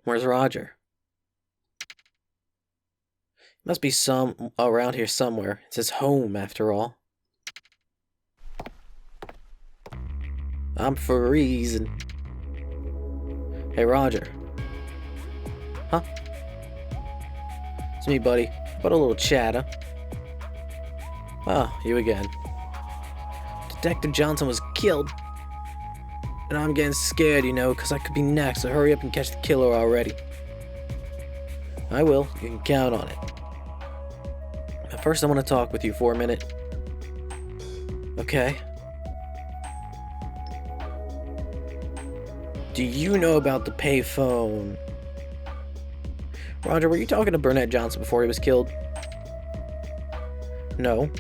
Where's Roger? Must be some around here somewhere. It's his home, after all. I'm freezing. Hey, Roger. Huh? It's me, buddy. But a little chatter. Oh, you again. Detective Johnson was killed. And I'm getting scared, you know, because I could be next, so hurry up and catch the killer already. I will. You can count on it. But first, I want to talk with you for a minute. Okay? Do you know about the payphone? Roger, were you talking to Burnett Johnson before he was killed? No.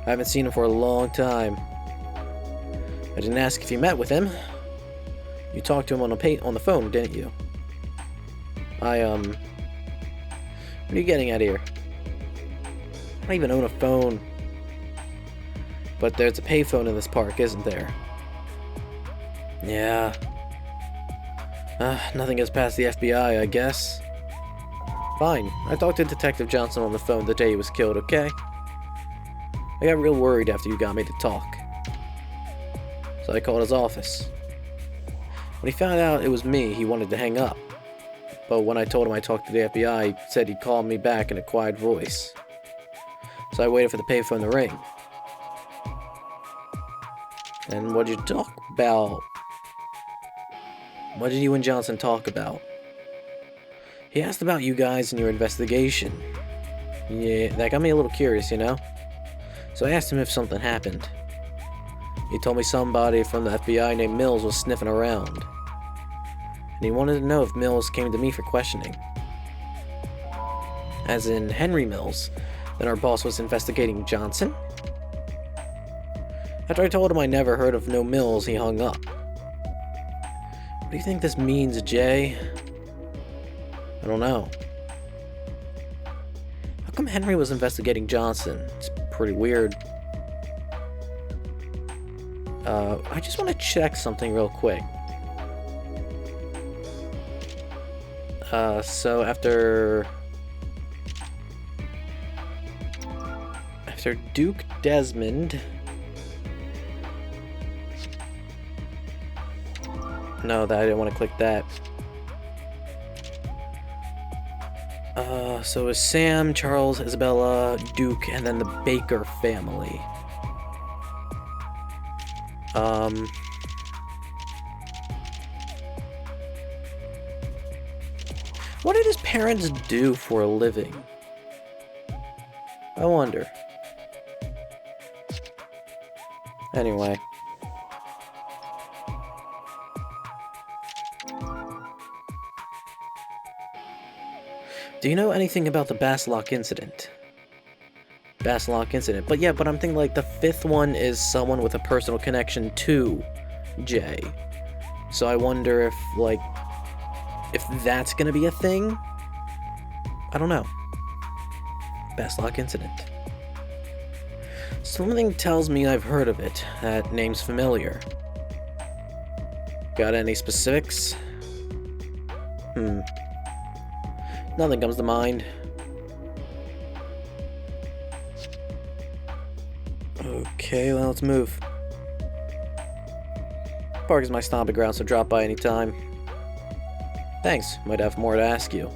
I haven't seen him for a long time. I didn't ask if you met with him. You talked to him on the phone, didn't you? What are you getting at here? I don't even own a phone. But there's a payphone in this park, isn't there? Yeah. Nothing gets past the FBI, I guess. Fine. I talked to Detective Johnson on the phone the day he was killed, okay? I got real worried after you got me to talk. So I called his office. When he found out it was me, he wanted to hang up. But when I told him I talked to the FBI, he said he'd call me back in a quiet voice. So I waited for the payphone to ring. And what did you talk about? What did you and Johnson talk about? He asked about you guys and your investigation. Yeah, that got me a little curious, you know? So I asked him if something happened. He told me somebody from the FBI named Mills was sniffing around. And he wanted to know if Mills came to me for questioning. As in Henry Mills. Then our boss was investigating Johnson? After I told him I never heard of no Mills, he hung up. What do you think this means, Jay? I don't know. How come Henry was investigating Johnson? It's pretty weird. I just want to check something real quick. So after Duke Desmond... No, I didn't want to click that. So it was Sam, Charles, Isabella, Duke, and then the Baker family. What did his parents do for a living? I wonder. Anyway. Do you know anything about the Basslock incident? But I'm thinking like the fifth one is someone with a personal connection to Jay. So I wonder if that's gonna be a thing? I don't know. Basslock incident. Something tells me I've heard of it. That name's familiar. Got any specifics? Nothing comes to mind. Okay, well, let's move. Park is my stomping ground, so drop by anytime. Thanks, might have more to ask you.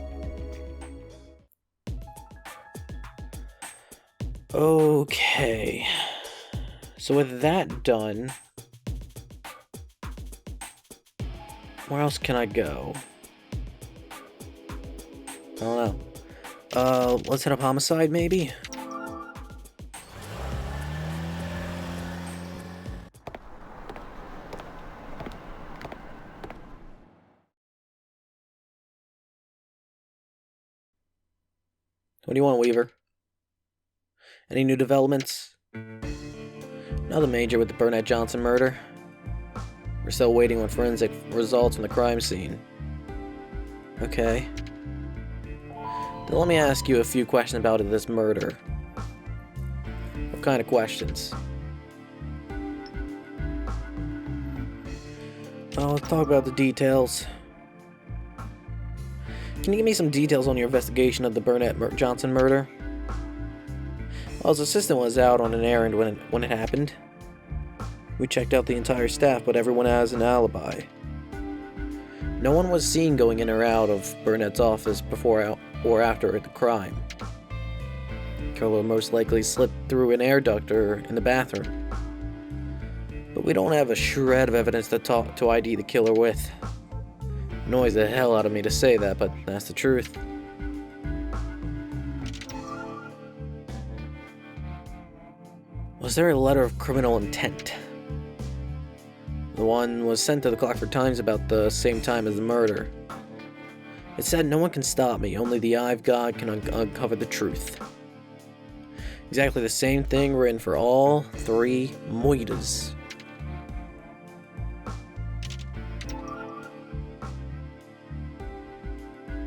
Okay. So with that done, where else can I go? I don't know. Let's hit up homicide, maybe? What do you want, Weaver? Any new developments? Nothing major with the Burnett Johnson murder. We're still waiting on forensic results from the crime scene. Okay. Then let me ask you a few questions about this murder. What kind of questions? Well, let's talk about the details. can you give me some details on your investigation of the Johnson murder? Well, his assistant was out on an errand when it happened. We checked out the entire staff, but everyone has an alibi. No one was seen going in or out of Burnett's office before or after the crime. Killer most likely slipped through an air duct or in the bathroom. But we don't have a shred of evidence to ID the killer with. It annoys the hell out of me to say that, but that's the truth. Was there a letter of criminal intent? The one was sent to the Clockford Times about the same time as the murder. It said, "No one can stop me, only the eye of God can uncover the truth." Exactly the same thing written for all three murders.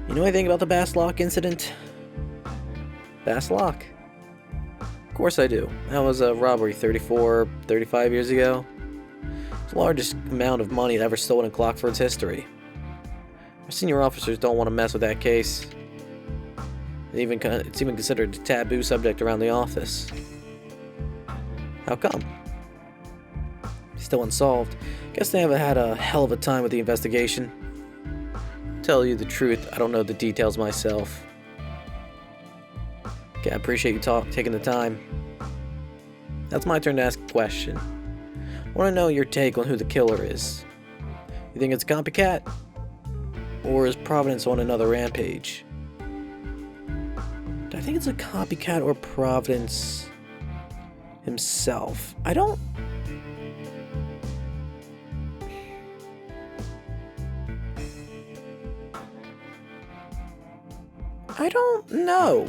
You know anything about the Basslock incident? Basslock? Of course I do. That was a robbery 35 years ago. It's the largest amount of money ever stolen in Clockford's history. Our senior officers don't want to mess with that case. It's even considered a taboo subject around the office. How come? Still unsolved. Guess they haven't had a hell of a time with the investigation. Tell you the truth, I don't know the details myself. Okay, I appreciate you taking the time. That's my turn to ask a question. I want to know your take on who the killer is. You think it's a copycat? Or is Providence on another rampage? Do I think it's a copycat or Providence himself? I don't know.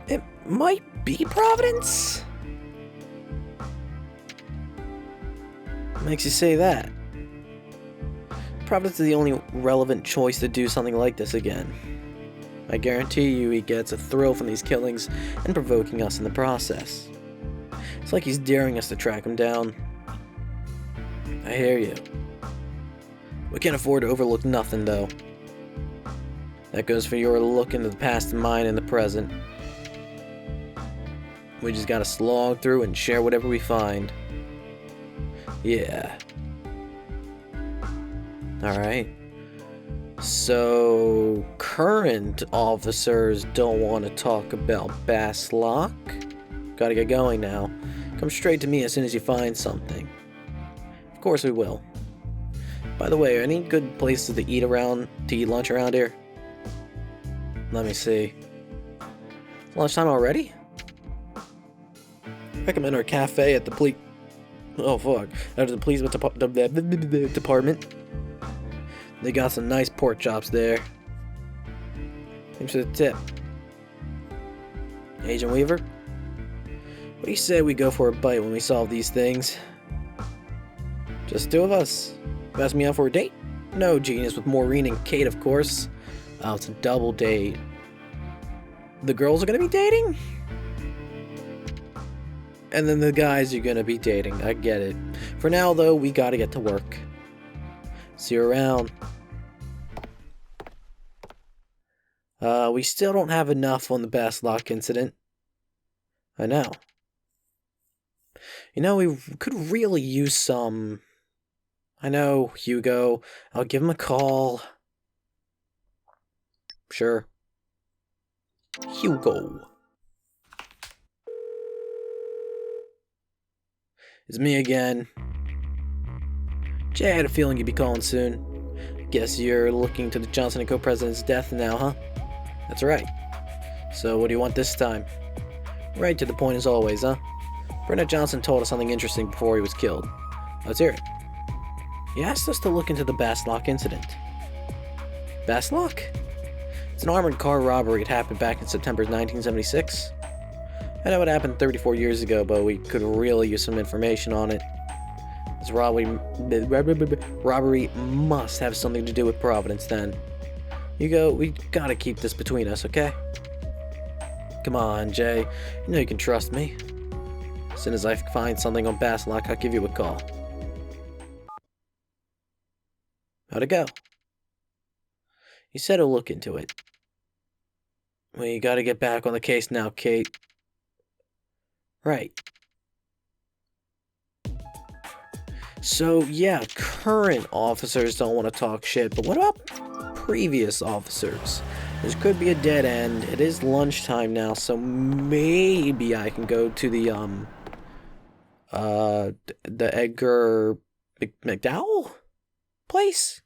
It might be Providence? Makes you say that. Providence is the only relevant choice to do something like this again. I guarantee you he gets a thrill from these killings and provoking us in the process. It's like he's daring us to track him down. I hear you. We can't afford to overlook nothing, though. That goes for your look into the past and mine in the present. We just gotta slog through and share whatever we find. Yeah. Alright. So, current officers don't want to talk about Basslock? Gotta get going now. Come straight to me as soon as you find something. Of course we will. By the way, are any good places to eat lunch around here? Let me see. Lunchtime already? Recommend our cafe at the police. Oh fuck! Out of the police department. They got some nice pork chops there. Thanks for the tip. Agent Weaver? What do you say we go for a bite when we solve these things? Just two of us. You ask me out for a date? No, genius, with Maureen and Kate, of course. Oh, it's a double date. The girls are gonna be dating? And then the guys you're gonna be dating. I get it. For now, though, we gotta get to work. See you around. We still don't have enough on the Basslock incident. I know. You know, we could really use some... I know, Hugo. I'll give him a call. Sure. Hugo. It's me again. Jay, I had a feeling you'd be calling soon. Guess you're looking to the Johnson & Co. president's death now, huh? That's right. So what do you want this time? Right to the point as always, huh? Bernard Johnson told us something interesting before he was killed. Let's hear it. He asked us to look into the Basslock incident. Basslock? It's an armored car robbery. It happened back in September 1976. I know it happened 34 years ago, but we could really use some information on it. This robbery must have something to do with Providence, then. Hugo, we gotta keep this between us, okay? Come on, Jay. You know you can trust me. As soon as I find something on Basslock, I'll give you a call. How'd it go? He said he'll look into it. We gotta get back on the case now, Kate. Right. So, yeah, current officers don't want to talk shit, but what about previous officers? This could be a dead end. It is lunchtime now, so maybe I can go to the Edgar McDowell place?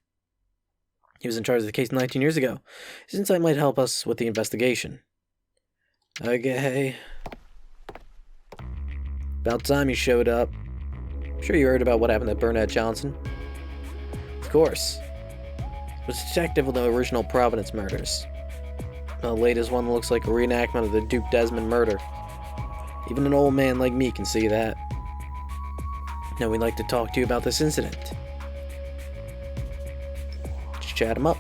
He was in charge of the case 19 years ago. His insight might help us with the investigation. Okay. About time you showed up. I'm sure you heard about what happened to Burnett Johnson. Of course. It was a detective of the original Providence murders. The latest one looks like a reenactment of the Duke Desmond murder. Even an old man like me can see that. Now we'd like to talk to you about this incident. Just chat him up.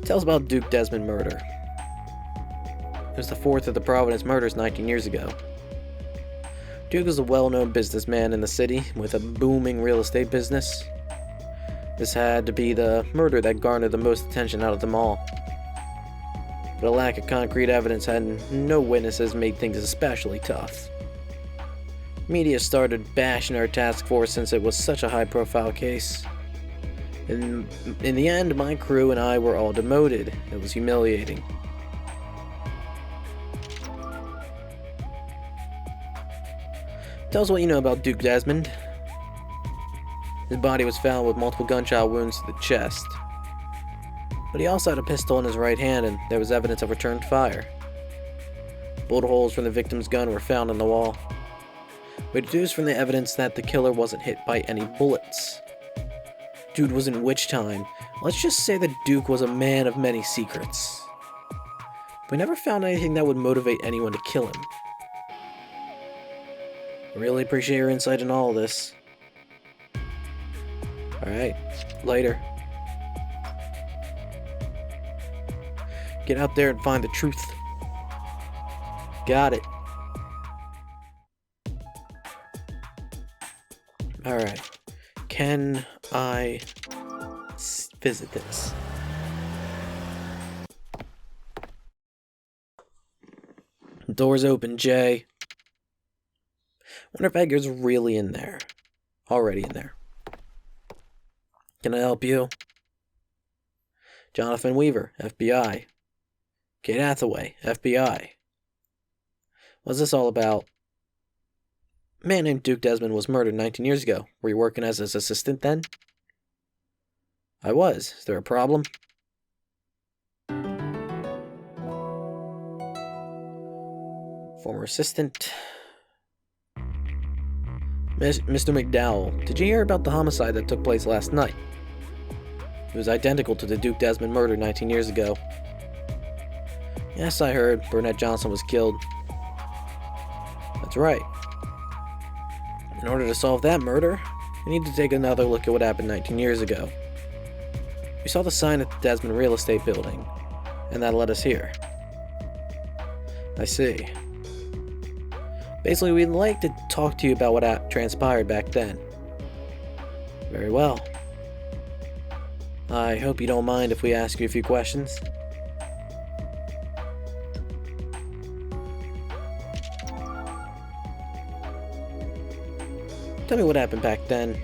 Tell us about Duke Desmond murder. It was the fourth of the Providence murders 19 years ago. Duke was a well-known businessman in the city with a booming real estate business. This had to be the murder that garnered the most attention out of them all. But a lack of concrete evidence and no witnesses made things especially tough. Media started bashing our task force since it was such a high-profile case. In the end, my crew and I were all demoted. It was humiliating. Tell us what you know about Duke Desmond. His body was found with multiple gunshot wounds to the chest. But he also had a pistol in his right hand, and there was evidence of returned fire. Bullet holes from the victim's gun were found on the wall. We deduced from the evidence that the killer wasn't hit by any bullets. Dude was in witch time. Let's just say that Duke was a man of many secrets. We never found anything that would motivate anyone to kill him. I really appreciate your insight in all of this. Alright, later. Get out there and find the truth. Got it. Alright. Can I visit this? Door's open, Jay. Wonder if Edgar's really in there. Already in there. Can I help you? Jonathan Weaver, FBI. Kate Hathaway, FBI. What's this all about? A man named Duke Desmond was murdered 19 years ago. Were you working as his assistant then? I was. Is there a problem? Former assistant. Mr. McDowell, did you hear about the homicide that took place last night? It was identical to the Duke Desmond murder 19 years ago. Yes, I heard. Burnett Johnson was killed. That's right. In order to solve that murder, we need to take another look at what happened 19 years ago. We saw the sign at the Desmond real estate building, and that led us here. I see. Basically, we'd like to talk to you about what transpired back then. Very well. I hope you don't mind if we ask you a few questions. Tell me what happened back then.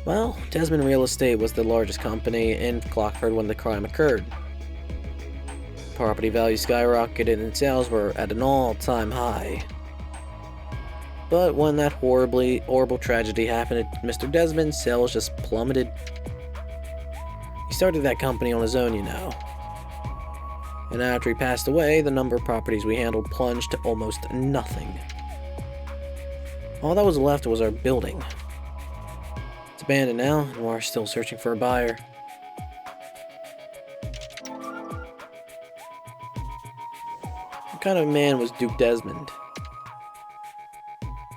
Well, Desmond Real Estate was the largest company in Clockford when the crime occurred. Property values skyrocketed and sales were at an all-time high. But when that horrible tragedy happened to Mr. Desmond, sales just plummeted. He started that company on his own, you know. And after he passed away, the number of properties we handled plunged to almost nothing. All that was left was our building. It's abandoned now, and we're still searching for a buyer. What kind of man was Duke Desmond?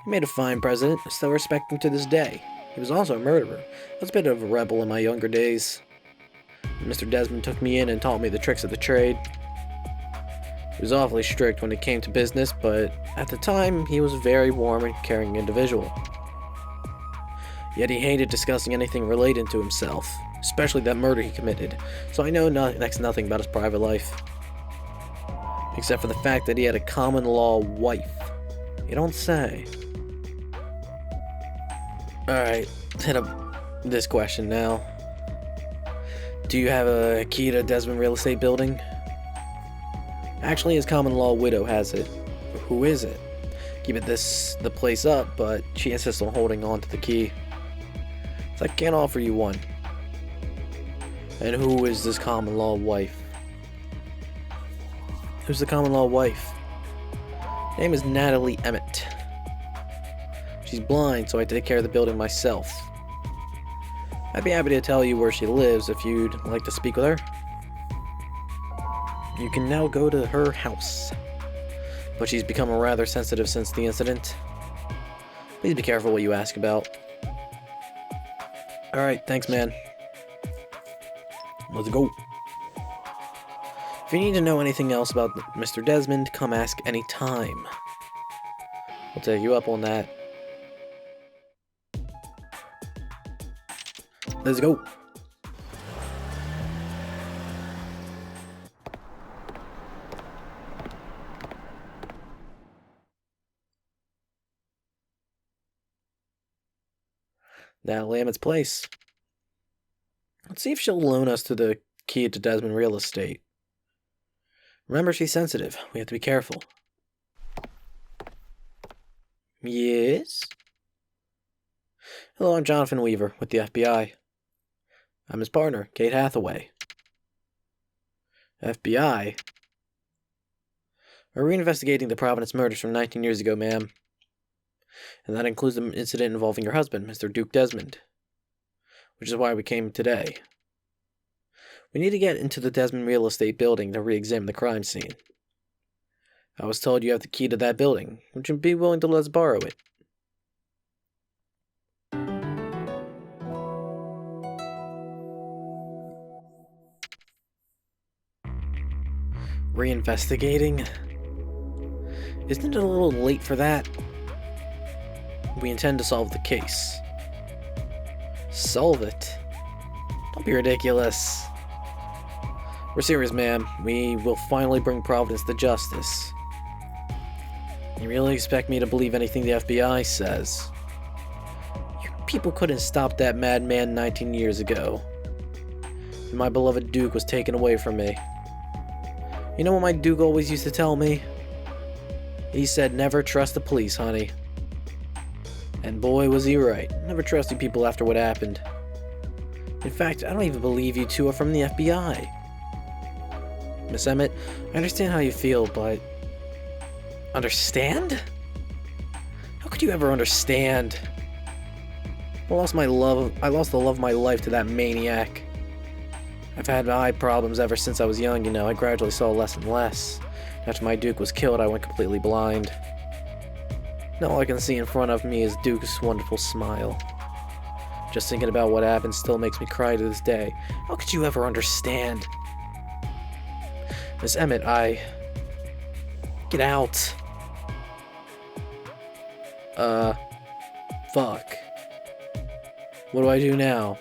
He made a fine president. I still respect him to this day. He was also a murderer. I was a bit of a rebel in my younger days. Mr. Desmond took me in and taught me the tricks of the trade. He was awfully strict when it came to business, but at the time, he was a very warm and caring individual. Yet he hated discussing anything related to himself, especially that murder he committed, so I know next to nothing about his private life. Except for the fact that he had a common-law wife. You don't say. Alright, hit up this question now. Do you have a key to Desmond Real Estate Building? Actually, his common-law widow has it. Who is it? Keep the place up, but she insists on holding on to the key. So I can't offer you one. And who is this common-law wife? Who's the common-law wife? Her name is Natalie Emmett. She's blind, so I take care of the building myself. I'd be happy to tell you where she lives if you'd like to speak with her. You can now go to her house. But she's become rather sensitive since the incident. Please be careful what you ask about. Alright, thanks, man. Let's go. If you need to know anything else about Mr. Desmond, come ask any time. We'll take you up on that. Let's go. Natalie Emmett's place. Let's see if she'll loan us to the key to Desmond Real Estate. Remember, she's sensitive. We have to be careful. Yes? Hello, I'm Jonathan Weaver with the FBI. I'm his partner, Kate Hathaway. FBI? We're reinvestigating the Providence murders from 19 years ago, ma'am. And that includes the incident involving your husband, Mr. Duke Desmond. Which is why we came today. We need to get into the Desmond Real Estate building to re-examine the crime scene. I was told you have the key to that building. Would you be willing to let us borrow it? Reinvestigating? Isn't it a little late for that? We intend to solve the case. Solve it? Don't be ridiculous. We're serious, ma'am. We will finally bring Providence to justice. You really expect me to believe anything the FBI says? You people couldn't stop that madman 19 years ago. And my beloved Duke was taken away from me. You know what my Duke always used to tell me? He said, never trust the police, honey. And boy, was he right. Never trusted people after what happened. In fact, I don't even believe you two are from the FBI. Miss Emmett, I understand how you feel, but... Understand? How could you ever understand? I lost the love of my life to that maniac. I've had eye problems ever since I was young, you know. I gradually saw less and less. After my Duke was killed, I went completely blind. Now all I can see in front of me is Duke's wonderful smile. Just thinking about what happened still makes me cry to this day. How could you ever understand? Miss Emmett, Get out. Fuck. What do I do now?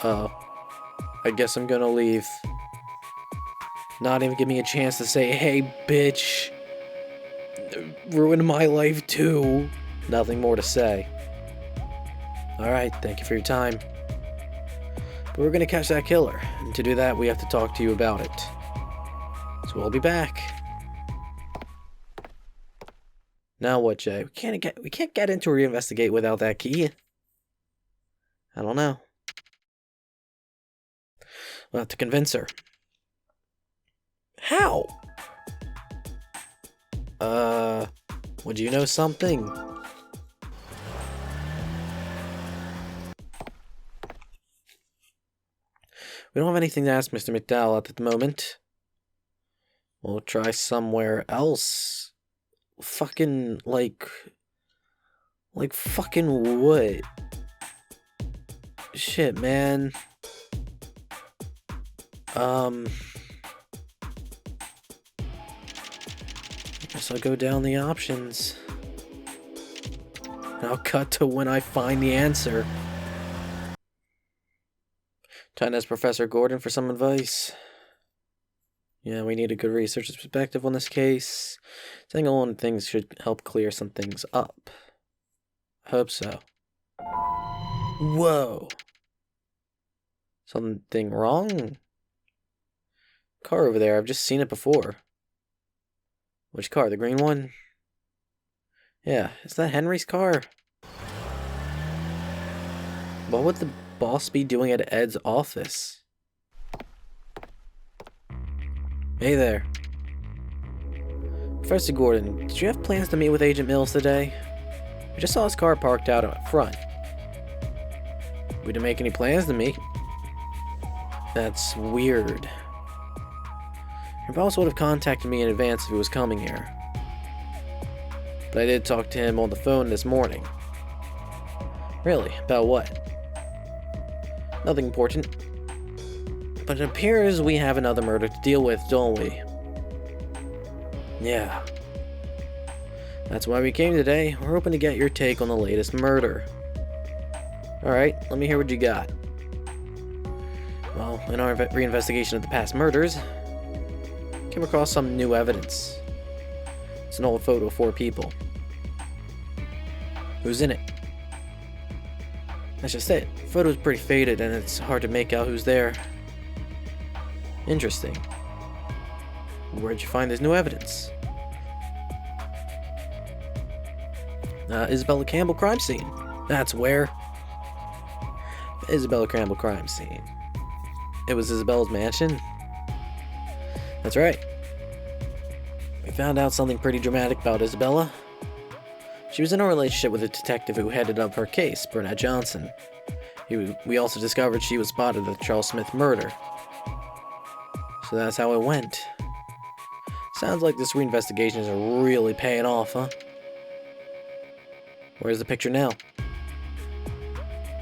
I guess I'm gonna leave. Not even give me a chance to say, hey, bitch. Ruined my life too. Nothing more to say. Alright, thank you for your time. But we're gonna catch that killer, and to do that we have to talk to you about it. So we'll be back. Now what, Jay? We can't get into reinvestigate without that key. I don't know. We'll have to convince her. How? Would you know something? We don't have anything to ask Mr. McDowell at the moment. We'll try somewhere else. Fucking, like fucking what? Shit, man. Guess I'll go down the options. And I'll cut to when I find the answer. Time to ask Professor Gordon for some advice. Yeah, we need a good researcher's perspective on this case. Saying alone things should help clear some things up. I hope so. Whoa! Something wrong? Car over there, I've just seen it before. Which car? The green one? Yeah, is that Henry's car? What would the boss be doing at Ed's office? Hey there. Professor Gordon, did you have plans to meet with Agent Mills today? We just saw his car parked out up front. We didn't make any plans to meet. That's weird. Your boss would have contacted me in advance if he was coming here. But I did talk to him on the phone this morning. Really? About what? Nothing important. But it appears we have another murder to deal with, don't we? Yeah. That's why we came today. We're hoping to get your take on the latest murder. Alright, let me hear what you got. Well, in our reinvestigation of the past murders, came across some new evidence. It's an old photo of 4 people. Who's in it? That's just it. The photo's pretty faded and it's hard to make out who's there. Interesting. Where'd you find this new evidence? Isabella Campbell crime scene. That's where. Isabella Campbell crime scene. It was Isabella's mansion? That's right. We found out something pretty dramatic about Isabella. She was in a relationship with a detective who headed up her case, Burnett Johnson. We also discovered she was spotted at the Charles Smith murder. So that's how it went. Sounds like this reinvestigation is really paying off, huh? Where's the picture now?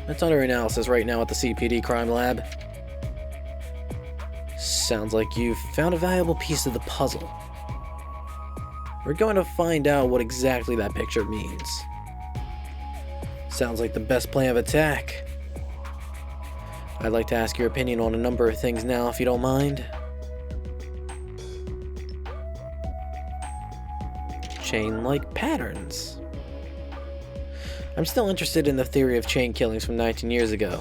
It's under analysis right now at the CPD crime lab. Sounds like you've found a valuable piece of the puzzle. We're going to find out what exactly that picture means. Sounds like the best plan of attack. I'd like to ask your opinion on a number of things now, if you don't mind. Chain-like patterns. I'm still interested in the theory of chain killings from 19 years ago.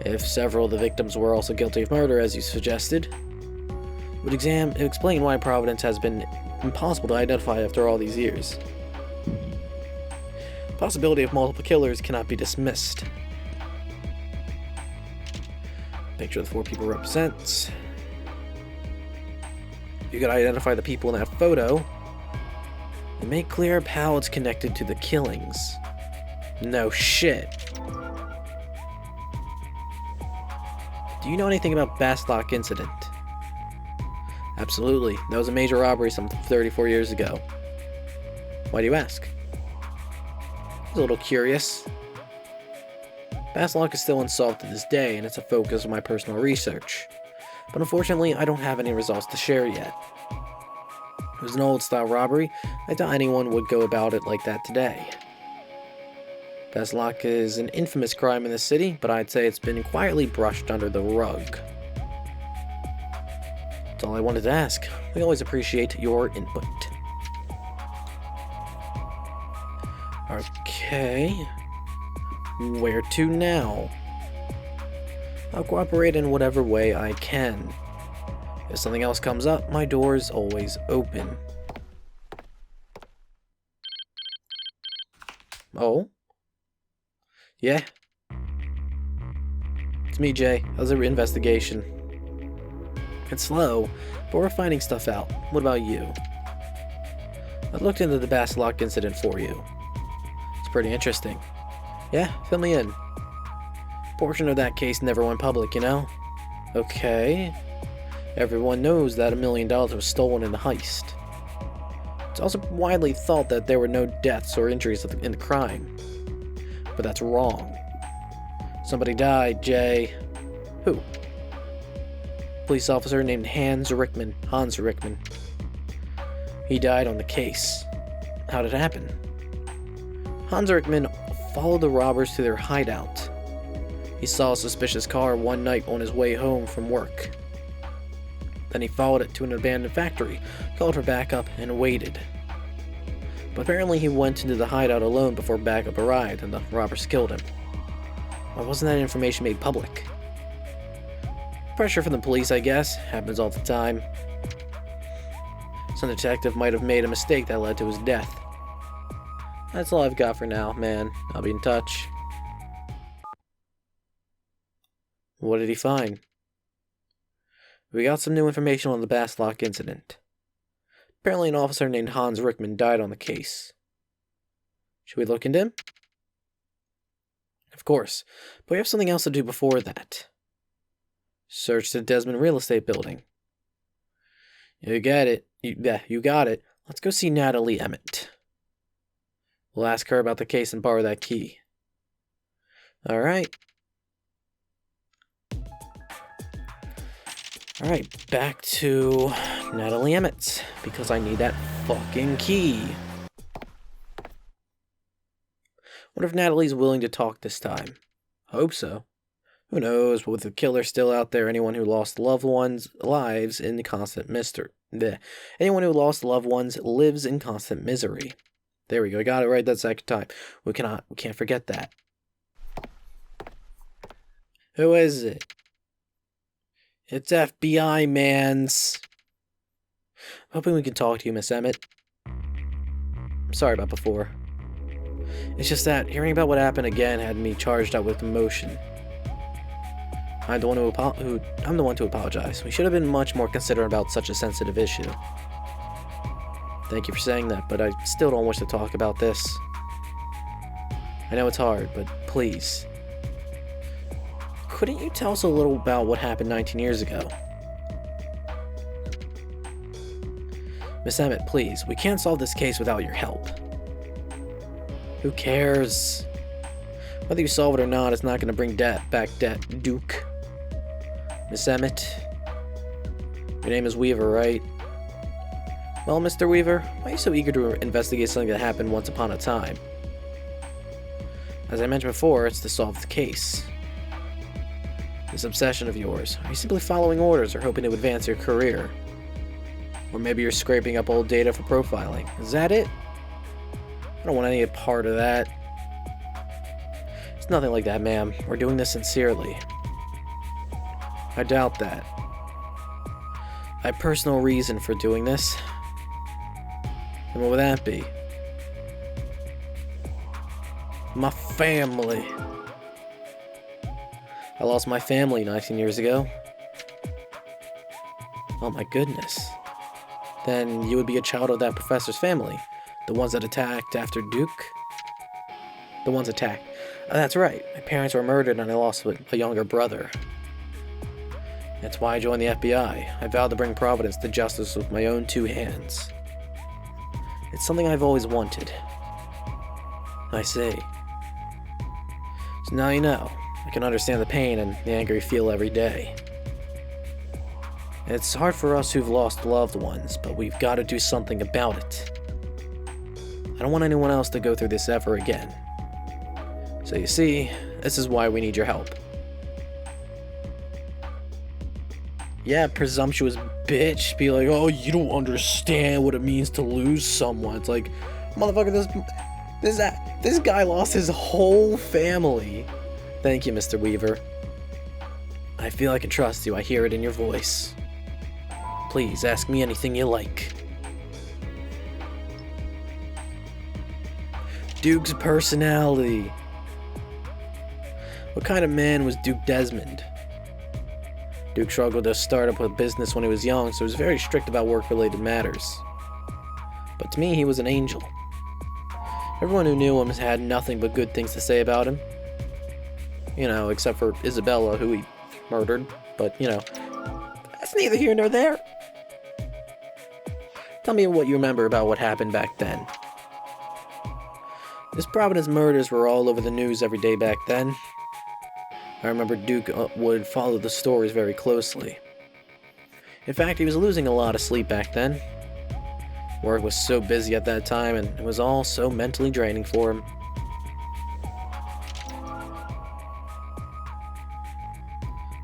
If several of the victims were also guilty of murder, as you suggested, it would explain why Providence has been impossible to identify after all these years. The possibility of multiple killers cannot be dismissed. Picture the 4 people represents. You could identify the people in that photo and make clear how it's connected to the killings. No shit. Do you know anything about Basslock incident? Absolutely. That was a major robbery some 34 years ago. Why do you ask? I was a little curious. Basslock is still unsolved to this day, and it's a focus of my personal research. But unfortunately, I don't have any results to share yet. It was an old-style robbery. I doubt anyone would go about it like that today. Basslock is an infamous crime in the city, but I'd say it's been quietly brushed under the rug. That's all I wanted to ask. We always appreciate your input. Okay. Where to now? I'll cooperate in whatever way I can. If something else comes up, my door's always open. Oh? Yeah? It's me, Jay. How's the investigation? It's slow, but we're finding stuff out. What about you? I looked into the Basslock incident for you. It's pretty interesting. Yeah, fill me in. A portion of that case never went public, you know? Okay. Everyone knows that $1 million was stolen in the heist. It's also widely thought that there were no deaths or injuries in the crime. But that's wrong. Somebody died, Jay. Who? Police officer named Hans Rickman. He died on the case. How did it happen? Hans Rickman followed the robbers to their hideout. He saw a suspicious car one night on his way home from work. Then he followed it to an abandoned factory, called for backup, and waited. But apparently he went into the hideout alone before backup arrived and the robbers killed him. Why wasn't that information made public? Pressure from the police, I guess. Happens all the time. Some detective might have made a mistake that led to his death. That's all I've got for now, man. I'll be in touch. What did he find? We got some new information on the Bastlock incident. Apparently an officer named Hans Rickman died on the case. Should we look into him? Of course, but we have something else to do before that. Search the Desmond Real Estate Building. You got it. You got it. Let's go see Natalie Emmett. We'll ask her about the case and borrow that key. Alright. Alright, back to Natalie Emmett, because I need that fucking key. Wonder if Natalie's willing to talk this time. Hope so. Who knows, but with the killer still out there, anyone who lost loved ones lives in constant mystery. Anyone who lost loved ones lives in constant misery. There we go, I got it right that second time. We can't forget that. Who is it? It's FBI, mans. I'm hoping we can talk to you, Miss Emmett. Sorry about before. It's just that hearing about what happened again had me charged up with emotion. I'm the one to apologize. We should have been much more considerate about such a sensitive issue. Thank you for saying that, but I still don't wish to talk about this. I know it's hard, but please. Couldn't you tell us a little about what happened 19 years ago? Miss Emmett, please. We can't solve this case without your help. Who cares? Whether you solve it or not, it's not going to bring back Duke. Miss Emmett. Your name is Weaver, right? Well, Mr. Weaver, why are you so eager to investigate something that happened once upon a time? As I mentioned before, it's to solve the case. This obsession of yours, are you simply following orders or hoping to advance your career? Or maybe you're scraping up old data for profiling. Is that it? I don't want any part of that. It's nothing like that, ma'am. We're doing this sincerely. I doubt that. I have personal reason for doing this. And what would that be? My family. I lost my family 19 years ago. Oh my goodness. Then you would be a child of that professor's family. The ones that attacked after Duke? The ones attacked. That's right. My parents were murdered and I lost a younger brother. That's why I joined the FBI. I vowed to bring Providence to justice with my own two hands. It's something I've always wanted. I see. So now you know. I can understand the pain and the anger you feel every day. It's hard for us who've lost loved ones, but we've got to do something about it. I don't want anyone else to go through this ever again. So you see, this is why we need your help. Yeah, presumptuous bitch. Be like, oh, you don't understand what it means to lose someone. It's like, motherfucker, this guy lost his whole family. Thank you, Mr. Weaver. I feel I can trust you. I hear it in your voice. Please, ask me anything you like. Duke's personality. What kind of man was Duke Desmond? Duke struggled to start up a business when he was young, so he was very strict about work-related matters. But to me, he was an angel. Everyone who knew him had nothing but good things to say about him. You know, except for Isabella, who he murdered. But, you know, that's neither here nor there. Tell me what you remember about what happened back then. His Providence murders were all over the news every day back then. I remember Duke would follow the stories very closely. In fact, he was losing a lot of sleep back then. Work was so busy at that time, and it was all so mentally draining for him.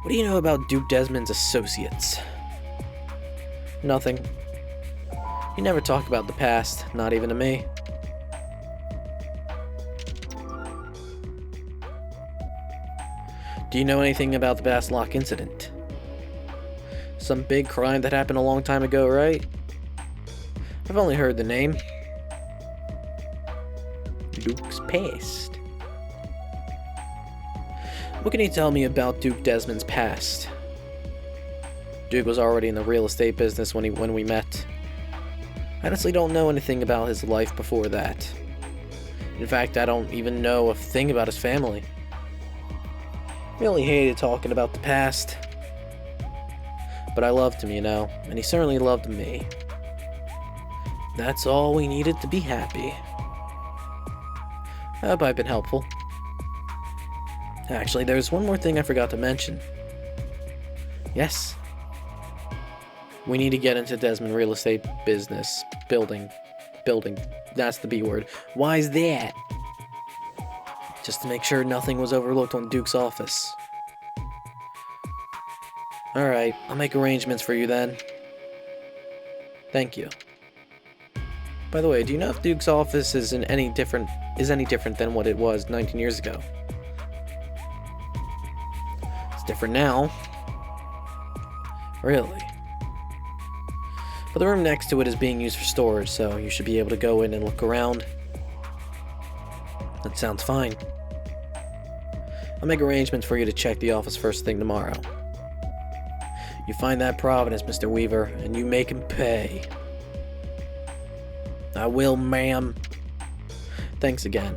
What do you know about Duke Desmond's associates? Nothing. You never talk about the past, not even to me. Do you know anything about the Bass Lock incident? Some big crime that happened a long time ago, right? I've only heard the name. Duke's past. What can you tell me about Duke Desmond's past? Duke was already in the real estate business when we met. I honestly don't know anything about his life before that. In fact, I don't even know a thing about his family. Really hated talking about the past. But I loved him, you know, and he certainly loved me. That's all we needed to be happy. I hope I've been helpful. Actually, there's one more thing I forgot to mention. Yes. We need to get into Desmond real estate business. Building. That's the B word. Why is that? Just to make sure nothing was overlooked on Duke's office. Alright, I'll make arrangements for you then. Thank you. By the way, do you know if Duke's office is any different than what it was 19 years ago? It's different now. Really? But the room next to it is being used for storage, so you should be able to go in and look around. That sounds fine. I'll make arrangements for you to check the office first thing tomorrow. You find that Providence, Mr. Weaver, and you make him pay. I will, ma'am. Thanks again.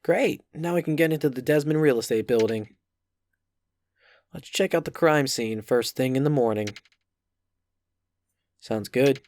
Great, now we can get into the Desmond real estate building. Let's check out the crime scene first thing in the morning. Sounds good.